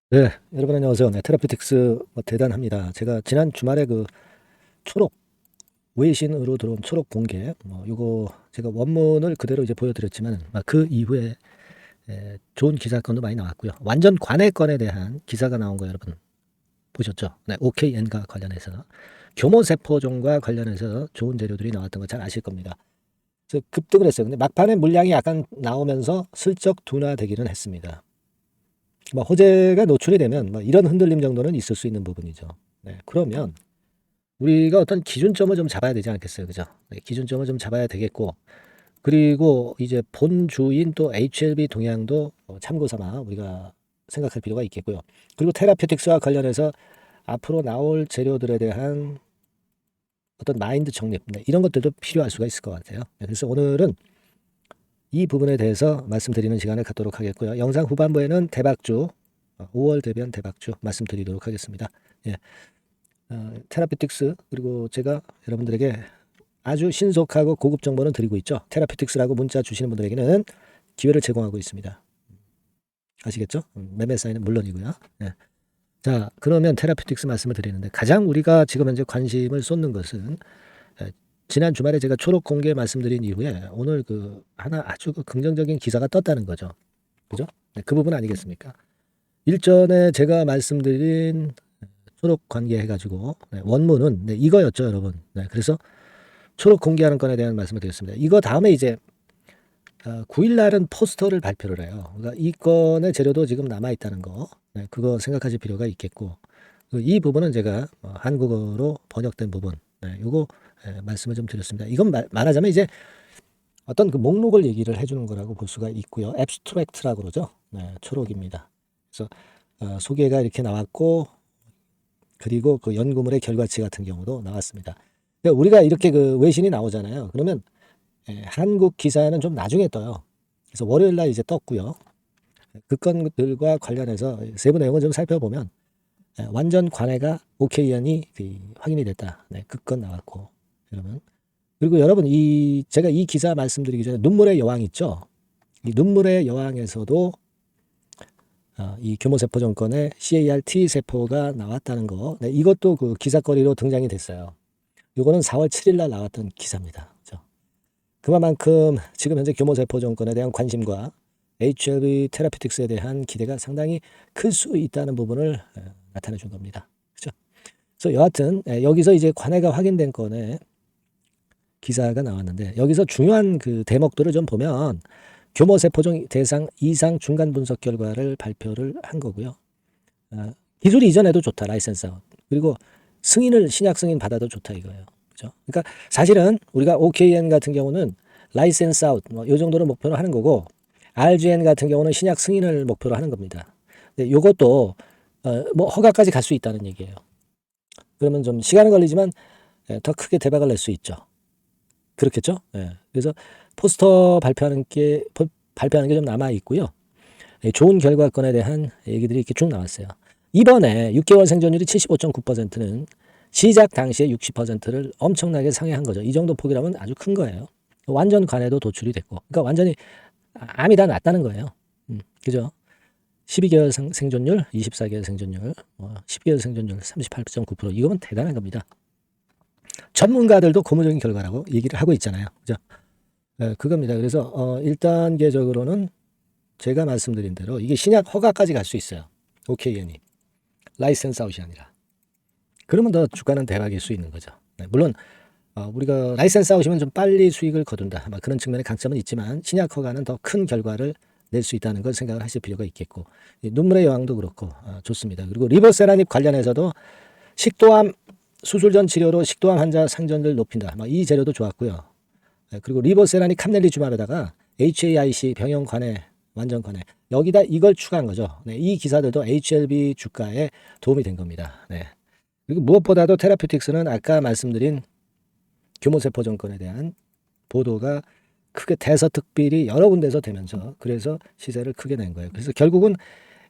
네, 여러분 안녕하세요. 네, 테라피틱스 대단합니다. 제가 지난 주말에 그 초록 외신으로 들어온 초록 공개 요거 제가 원문을 그대로 이제 보여드렸지만 그 이후에 좋은 기사건도 많이 나왔고요. 완전 관해건에 대한 기사가 나온 거 여러분 보셨죠? 네, OKN과 관련해서 교모세포종과 관련해서 좋은 재료들이 나왔던 거 잘 아실 겁니다. 그래서 급등을 했어요. 근데 막판에 물량이 약간 나오면서 슬쩍 둔화되기는 했습니다. 호재가 노출이 되면 이런 흔들림 정도는 있을 수 있는 부분이죠. 네, 그러면 우리가 어떤 기준점을 좀 잡아야 되지 않겠어요, 그죠? 네, 기준점을 좀 잡아야 되겠고, 그리고 이제 본주인 또 HLB 동향도 참고 삼아 우리가 생각할 필요가 있겠고요. 그리고 테라피틱스와 관련해서 앞으로 나올 재료들에 대한 어떤 마인드 정립, 네, 이런 것들도 필요할 수가 있을 것 같아요. 네, 그래서 오늘은 이 부분에 대해서 말씀드리는 시간을 갖도록 하겠고요. 영상 후반부에는 대박주, 5월 대변 대박주 말씀드리도록 하겠습니다. 예, 테라피틱스 그리고 제가 여러분들에게 아주 신속하고 고급 정보는 드리고 있죠. 테라피틱스라고 문자 주시는 분들에게는 기회를 제공하고 있습니다. 아시겠죠? 매매 사인은 물론이고요. 예. 자, 그러면 테라피틱스 말씀을 드리는데 가장 우리가 지금 현재 관심을 쏟는 것은 지난 주말에 제가 초록 공개 말씀드린 이후에 오늘 하나 아주 긍정적인 기사가 떴다는 거죠. 그죠? 네, 그 부분 아니겠습니까? 일전에 제가 말씀드린 초록 관계해가지고 원문은 이거였죠, 여러분. 그래서 초록 공개하는 건에 대한 말씀을 드렸습니다. 이거 다음에 이제 9일 날은 포스터를 발표를 해요. 그러니까 이 건의 재료도 지금 남아 있다는 거, 그거 생각하실 필요가 있겠고, 이 부분은 제가 한국어로 번역된 부분, 요거 말씀을 좀 드렸습니다. 이건 말하자면 이제 어떤 그 목록을 얘기를 해주는 거라고 볼 수가 있고요. 앱스트랙트라고 그러죠. 초록입니다. 그래서 소개가 이렇게 나왔고, 그리고 그 연구물의 결과치 같은 경우도 나왔습니다. 그러니까 우리가 이렇게 그 외신이 나오잖아요. 그러면 한국 기사는 좀 나중에 떠요. 그래서 월요일 날 이제 떴고요. 그 건들과 관련해서 세부 내용을 좀 살펴보면 완전 관해가 OKN이 확인이 됐다. 네, 그 건 나왔고 여러분. 그리고 여러분 제가 이 기사 말씀드리기 전에 눈물의 여왕 있죠. 이 눈물의 여왕에서도 이 교모세포 정권의 CAR-T 세포가 나왔다는 거. 네, 이것도 그 기사거리로 등장이 됐어요. 이거는 4월 7일 날 나왔던 기사입니다. 그렇죠? 그만큼 지금 현재 교모세포 정권에 대한 관심과 HLB 테라피틱스에 대한 기대가 상당히 클 수 있다는 부분을 나타내 준 겁니다. 그렇죠? 그래서 여하튼 여기서 이제 관해가 확인된 건에 기사가 나왔는데 여기서 중요한 그 대목들을 좀 보면 교모세포종 대상 이상 중간 분석 결과를 발표를 한 거고요. 기술이 이전에도 좋다, 라이센스 아웃. 그리고 신약 승인 받아도 좋다 이거예요. 그죠? 그러니까 사실은 우리가 OKN 같은 경우는 라이센스 아웃, 이 정도를 목표로 하는 거고, RGN 같은 경우는 신약 승인을 목표로 하는 겁니다. 근데 요것도, 허가까지 갈 수 있다는 얘기예요. 그러면 좀 시간은 걸리지만, 더 크게 대박을 낼 수 있죠. 그렇겠죠? 예. 그래서 포스터 발표하는 게 좀 남아 있고요. 좋은 결과건에 대한 얘기들이 이렇게 쭉 나왔어요. 이번에 6개월 생존율이 75.9%는 시작 당시에 60%를 엄청나게 상회한 거죠. 이 정도 폭이라면 아주 큰 거예요. 완전 관해도 도출이 됐고. 그러니까 완전히 암이 다 났다는 거예요. 그죠? 12개월 생존율, 24개월 생존율, 10개월 생존율 38.9%. 이거는 대단한 겁니다. 전문가들도 고무적인 결과라고 얘기를 하고 있잖아요. 그죠? 그겁니다. 그래서 1단계적으로는 제가 말씀드린 대로 이게 신약 허가까지 갈 수 있어요. OKN이. 라이센스 아웃이 아니라. 그러면 더 주가는 대박일 수 있는 거죠. 물론 우리가 라이센스 아웃이면 좀 빨리 수익을 거둔다. 그런 측면의 강점은 있지만 신약 허가는 더 큰 결과를 낼 수 있다는 걸 생각을 하실 필요가 있겠고, 눈물의 여왕도 그렇고 좋습니다. 그리고 리보세라닙 관련해서도 식도암 수술 전 치료로 식도암 환자 생존을 높인다. 이 재료도 좋았고요. 그리고 리보세라닙 캄넬리주말에다가 HAIC 병용 관해 완전 관해 여기다 이걸 추가한 거죠. 이 기사들도 HLB 주가에 도움이 된 겁니다. 그리고 무엇보다도 테라피틱스는 아까 말씀드린 교모세포 정권에 대한 보도가 크게 대서특필이 여러 군데서 되면서 그래서 시세를 크게 낸 거예요. 그래서 결국은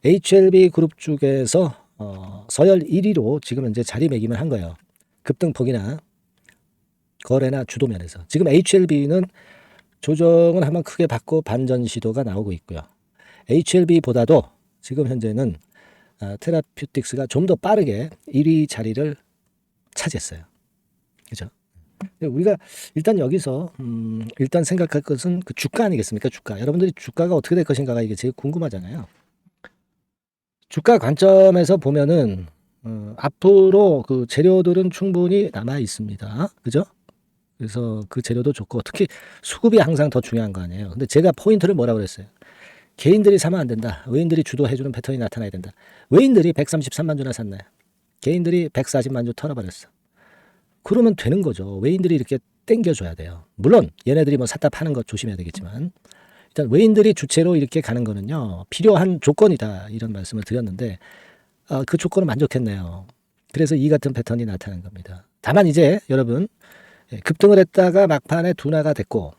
HLB 그룹 쪽에서 서열 1위로 지금 현재 자리매김을 한 거예요. 급등폭이나 거래나 주도면에서. 지금 HLB는 조정은 한번 크게 받고 반전 시도가 나오고 있고요. HLB보다도 지금 현재는 테라퓨틱스가 좀 더 빠르게 1위 자리를 차지했어요. 그죠? 우리가 일단 여기서 일단 생각할 것은 그 주가 아니겠습니까? 주가. 여러분들이 주가가 어떻게 될 것인가가 이게 제일 궁금하잖아요. 주가 관점에서 보면은 앞으로 그 재료들은 충분히 남아 있습니다. 그죠? 그래서 그 재료도 좋고 특히 수급이 항상 더 중요한 거 아니에요. 근데 제가 포인트를 뭐라고 그랬어요? 개인들이 사면 안 된다. 외인들이 주도해주는 패턴이 나타나야 된다. 외인들이 133만 주나 샀나요? 개인들이 140만 주 털어버렸어. 그러면 되는 거죠. 외인들이 이렇게 땡겨줘야 돼요. 물론 얘네들이 뭐 샀다 파는 거 조심해야 되겠지만 일단 외인들이 주체로 이렇게 가는 거는요. 필요한 조건이다. 이런 말씀을 드렸는데 그 조건은 만족했네요. 그래서 이 같은 패턴이 나타난 겁니다. 다만 이제 여러분 급등을 했다가 막판에 둔화가 됐고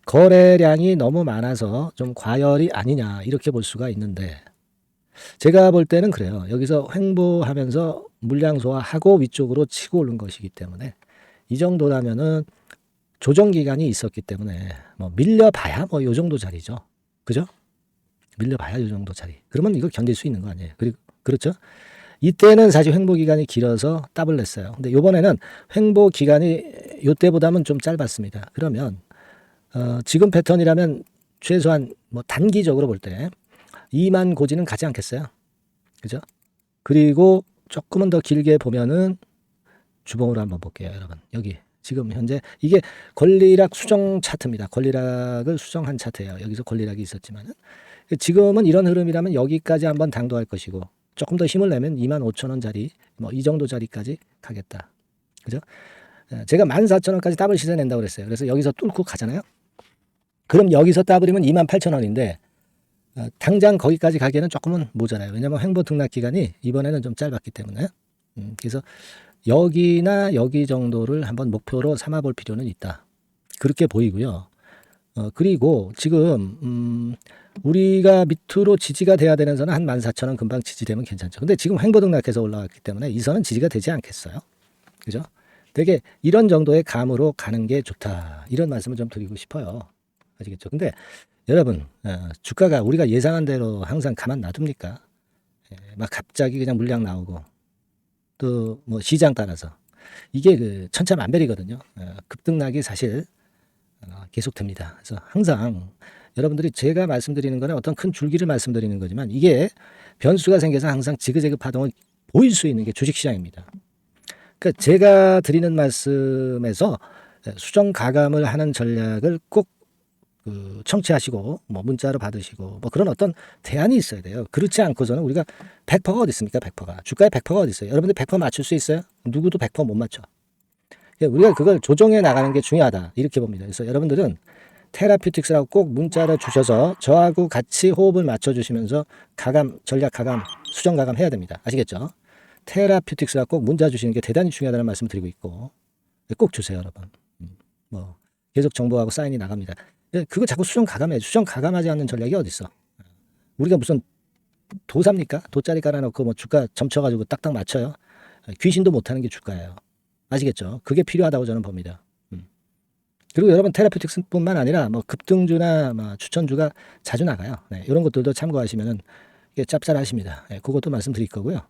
거래량이 너무 많아서 좀 과열이 아니냐 이렇게 볼 수가 있는데 제가 볼 때는 그래요. 여기서 횡보하면서 물량 소화하고 위쪽으로 치고 오른 것이기 때문에 이 정도라면은 조정 기간이 있었기 때문에 뭐 밀려봐야 뭐 요 정도 자리죠. 그죠? 밀려봐야 요 정도 자리. 그러면 이거 견딜 수 있는 거 아니에요. 그리고 그렇죠? 이때는 사실 횡보 기간이 길어서 더블 냈어요. 근데 요번에는 횡보 기간이 요때보다는 좀 짧았습니다. 그러면 지금 패턴이라면 최소한 뭐 단기적으로 볼 때 2만 고지는 가지 않겠어요. 그죠? 그리고 조금은 더 길게 보면은 주봉으로 한번 볼게요, 여러분. 여기 지금 현재 이게 권리락 수정 차트입니다. 권리락을 수정한 차트예요. 여기서 권리락이 있었지만은 지금은 이런 흐름이라면 여기까지 한번 당도할 것이고 조금 더 힘을 내면 25,000원짜리 뭐 이 정도 자리까지 가겠다. 그죠? 제가 14,000원까지 더블 시세 낸다고 그랬어요. 그래서 여기서 뚫고 가잖아요. 그럼 여기서 더블이면 28,000원인데 당장 거기까지 가기에는 조금은 모자라요. 왜냐하면 횡보 등락 기간이 이번에는 좀 짧았기 때문에. 그래서 여기나 여기 정도를 한번 목표로 삼아 볼 필요는 있다. 그렇게 보이고요. 그리고 지금 우리가 밑으로 지지가 돼야 되는 선은 한 14,000원 금방 지지되면 괜찮죠. 근데 지금 횡보 등락해서 올라왔기 때문에 이 선은 지지가 되지 않겠어요. 그죠? 되게 이런 정도의 감으로 가는 게 좋다. 이런 말씀을 좀 드리고 싶어요. 아시겠죠? 근데 여러분 주가가 우리가 예상한 대로 항상 가만 놔둡니까? 막 갑자기 그냥 물량 나오고 또 뭐 시장 따라서 이게 그 천차만별이거든요. 급등락이 사실 계속됩니다. 그래서 항상 여러분들이 제가 말씀드리는 거는 어떤 큰 줄기를 말씀드리는 거지만 이게 변수가 생겨서 항상 지그재그 파동을 보일 수 있는 게 주식시장입니다. 그러니까 제가 드리는 말씀에서 수정 가감을 하는 전략을 꼭 청취하시고 뭐 문자로 받으시고 뭐 그런 어떤 대안이 있어야 돼요. 그렇지 않고서는 우리가 100%가 어디 있습니까? 100%가 주가에 100%가 어디 있어요? 여러분들 100% 맞출 수 있어요? 누구도 100%못 맞춰. 우리가 그걸 조정해 나가는 게 중요하다 이렇게 봅니다. 그래서 여러분들은 테라퓨틱스라고 꼭 문자를 주셔서 저하고 같이 호흡을 맞춰주시면서 가감 전략 가감 수정 가감 해야 됩니다. 아시겠죠? 테라퓨틱스라고 꼭 문자 주시는 게 대단히 중요하다는 말씀 드리고 있고 꼭 주세요, 여러분. 뭐 계속 정보하고 사인이 나갑니다. 그거 자꾸 수정 가감해. 수정 가감하지 않는 전략이 어디 있어? 우리가 무슨 도삽니까? 돗자리 깔아놓고 뭐 주가 점쳐가지고 딱딱 맞춰요. 귀신도 못하는 게 주가예요. 아시겠죠? 그게 필요하다고 저는 봅니다. 그리고 여러분 테라퓨틱스뿐만 아니라 뭐 급등주나 뭐 추천주가 자주 나가요. 네, 이런 것들도 참고하시면은 이게 짭짤하십니다. 네, 그것도 말씀드릴 거고요.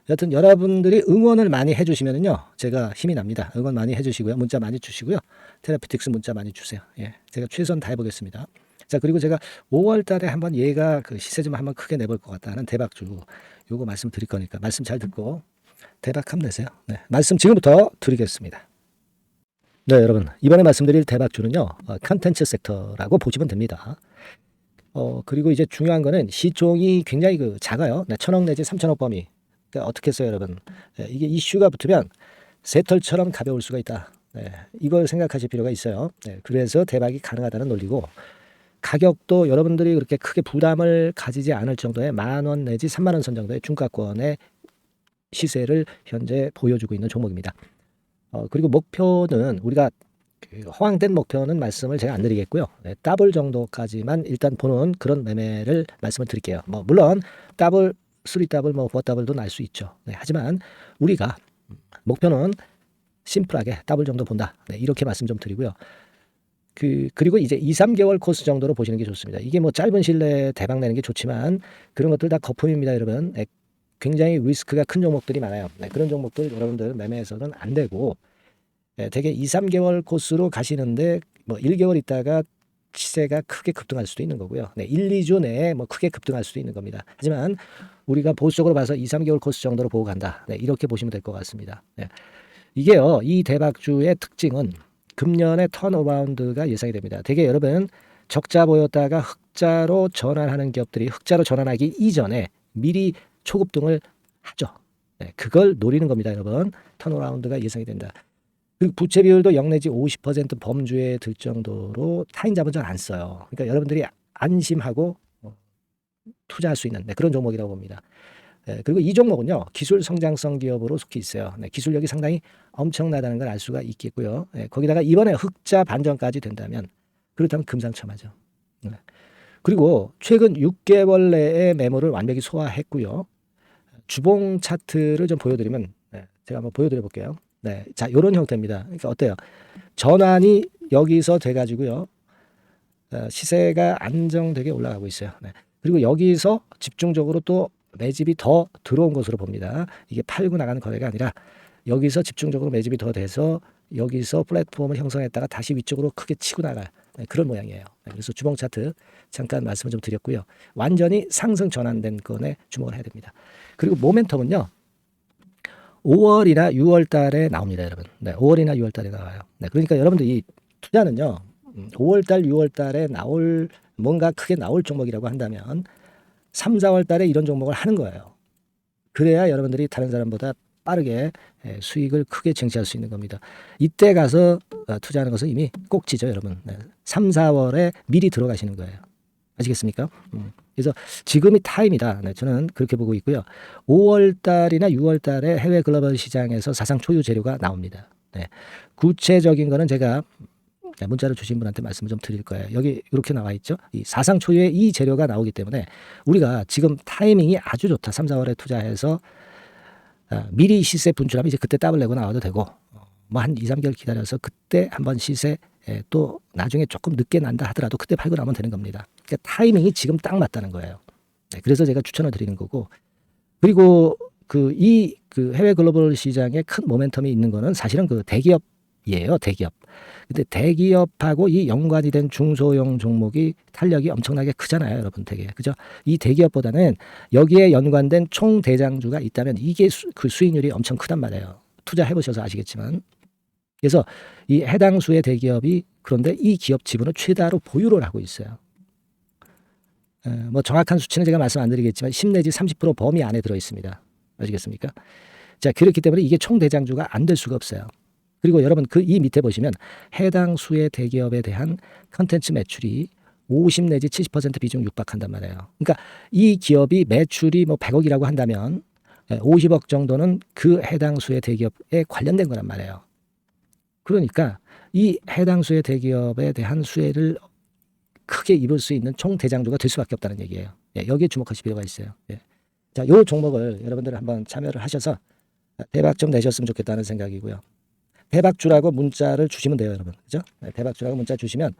여튼 여러분들이 응원을 많이 해주시면은요, 제가 힘이 납니다. 응원 많이 해주시고요, 문자 많이 주시고요, 테라퓨틱스 문자 많이 주세요. 예, 제가 최선 다해보겠습니다. 자, 그리고 제가 5월달에 한번 얘가 그 시세 좀 한번 크게 내볼 것 같다는 대박주, 요거 말씀드릴 거니까 말씀 잘 듣고 대박 한번 내세요. 네, 말씀 지금부터 드리겠습니다. 네, 여러분 이번에 말씀드릴 대박주는요, 컨텐츠 섹터라고 보시면 됩니다. 그리고 이제 중요한 거는 시총이 굉장히 그 작아요. 네, 1,000억 내지 3,000억 범위. 그러니까 어떻게 했어요, 여러분? 이게 이슈가 붙으면 새털처럼 가벼울 수가 있다. 이걸 생각하실 필요가 있어요. 그래서 대박이 가능하다는 논리고 가격도 여러분들이 그렇게 크게 부담을 가지지 않을 정도의 10,000원 내지 30,000원 선 정도의 중가권의 시세를 현재 보여주고 있는 종목입니다. 그리고 목표는 우리가 허황된 목표는 말씀을 제가 안 드리겠고요. 더블 정도까지만 일단 보는 그런 매매를 말씀을 드릴게요. 뭐 물론 더블 3더블 뭐 4더블도 날 수 있죠. 하지만 우리가 목표는 심플하게 더블 정도 본다. 이렇게 말씀 좀 드리고요. 그리고 이제 2-3개월 코스 정도로 보시는 게 좋습니다. 이게 뭐 짧은 시일 내에 대박 내는 게 좋지만 그런 것들 다 거품입니다, 여러분. 굉장히 리스크가 큰 종목들이 많아요. 그런 종목들 여러분들 매매해서는 안 되고 대개 2-3개월 코스로 가시는데 뭐 1개월 있다가 시세가 크게 급등할 수도 있는 거고요. 1-2주 내에 뭐 크게 급등할 수도 있는 겁니다. 하지만 우리가 보수적으로 봐서 2-3개월 코스 정도로 보고 간다. 이렇게 보시면 될 것 같습니다. 이게요, 이 대박주의 특징은 금년에 턴어라운드가 예상이 됩니다. 대개 여러분 적자 보였다가 흑자로 전환하는 기업들이 흑자로 전환하기 이전에 미리 초급등을 하죠. 그걸 노리는 겁니다, 여러분. 턴어라운드가 예상이 된다. 그 부채 비율도 0 내지 50% 범주에 들 정도로 타인 자본 잘 안 써요. 그러니까 여러분들이 안심하고 투자할 수 있는 그런 종목이라고 봅니다. 그리고 이 종목은요, 기술 성장성 기업으로 속해 있어요. 기술력이 상당히 엄청나다는 걸 알 수가 있겠고요. 거기다가 이번에 흑자 반전까지 된다면 그렇다면 금상첨화죠. 그리고 최근 6개월 내에 매물을 완벽히 소화했고요. 주봉 차트를 좀 보여드리면 제가 한번 보여드려 볼게요. 자, 이런 형태입니다. 그러니까 어때요? 전환이 여기서 돼가지고요, 시세가 안정되게 올라가고 있어요. 그리고 여기서 집중적으로 또 매집이 더 들어온 것으로 봅니다. 이게 팔고 나가는 거래가 아니라 여기서 집중적으로 매집이 더 돼서 여기서 플랫폼을 형성했다가 다시 위쪽으로 크게 치고 나갈 그런 모양이에요. 그래서 주봉 차트 잠깐 말씀을 좀 드렸고요. 완전히 상승 전환된 건에 주목을 해야 됩니다. 그리고 모멘텀은요, 5월이나 6월 달에 나옵니다, 여러분. 5월이나 6월 달에 나와요. 그러니까 여러분들 이 투자는요, 5월 달, 6월 달에 나올 뭔가 크게 나올 종목이라고 한다면 3, 4월 달에 이런 종목을 하는 거예요. 그래야 여러분들이 다른 사람보다 빠르게 수익을 크게 쟁취할 수 있는 겁니다. 이때 가서 투자하는 것은 이미 꼭지죠, 여러분. 3, 4월에 미리 들어가시는 거예요. 아시겠습니까? 그래서 지금이 타임이다. 저는 그렇게 보고 있고요. 5월 달이나 6월 달에 해외 글로벌 시장에서 사상 초유 재료가 나옵니다. 구체적인 거는 제가 문자를 주신 분한테 말씀을 좀 드릴 거예요. 여기 이렇게 나와 있죠. 이 사상 초유의 이 재료가 나오기 때문에 우리가 지금 타이밍이 아주 좋다. 3, 4월에 투자해서 미리 시세 분출하면 이제 그때 더블 내고 나와도 되고 뭐 한 2, 3개월 기다려서 그때 한번 시세 또 나중에 조금 늦게 난다 하더라도 그때 팔고 나면 되는 겁니다. 그러니까 타이밍이 지금 딱 맞다는 거예요. 그래서 제가 추천을 드리는 거고, 그리고 그 해외 글로벌 시장에 큰 모멘텀이 있는 거는 사실은 그 대기업이에요. 대기업. 근데 대기업하고 이 연관이 된 중소형 종목이 탄력이 엄청나게 크잖아요, 여러분. 되게 그죠? 이 대기업보다는 여기에 연관된 총 대장주가 있다면 이게 그 수익률이 엄청 크단 말이에요. 투자해 보셔서 아시겠지만. 그래서 이 해당 수의 대기업이 그런데 이 기업 지분을 최다로 보유를 하고 있어요. 뭐 정확한 수치는 제가 말씀 안 드리겠지만 10 내지 30% 범위 안에 들어 있습니다. 아시겠습니까? 자, 그렇기 때문에 이게 총 대장주가 안 될 수가 없어요. 그리고 여러분 이 밑에 보시면 해당 수의 대기업에 대한 컨텐츠 매출이 50 내지 70% 비중 육박한단 말이에요. 그러니까 이 기업이 매출이 뭐 100억이라고 한다면 50억 정도는 그 해당 수의 대기업에 관련된 거란 말이에요. 그러니까 이 해당 수의 대기업에 대한 수혜를 크게 입을 수 있는 총 대장주가 될 수밖에 없다는 얘기예요. 여기에 주목하실 필요가 있어요. 자, 이 종목을 여러분들 한번 참여를 하셔서 대박 좀 내셨으면 좋겠다는 생각이고요. 대박주라고 문자를 주시면 돼요, 여러분. 그죠? 대박주라고 문자 주시면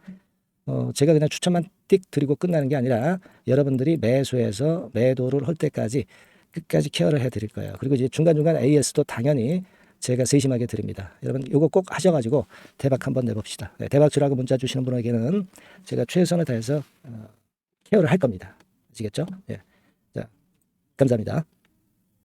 제가 그냥 추천만 띡 드리고 끝나는 게 아니라 여러분들이 매수해서 매도를 할 때까지 끝까지 케어를 해드릴 거예요. 그리고 이제 중간중간 AS도 당연히 제가 세심하게 드립니다. 여러분 이거 꼭 하셔가지고 대박 한번 내봅시다. 대박주라고 문자 주시는 분에게는 제가 최선을 다해서 케어를 할 겁니다. 아시겠죠? 자, 감사합니다.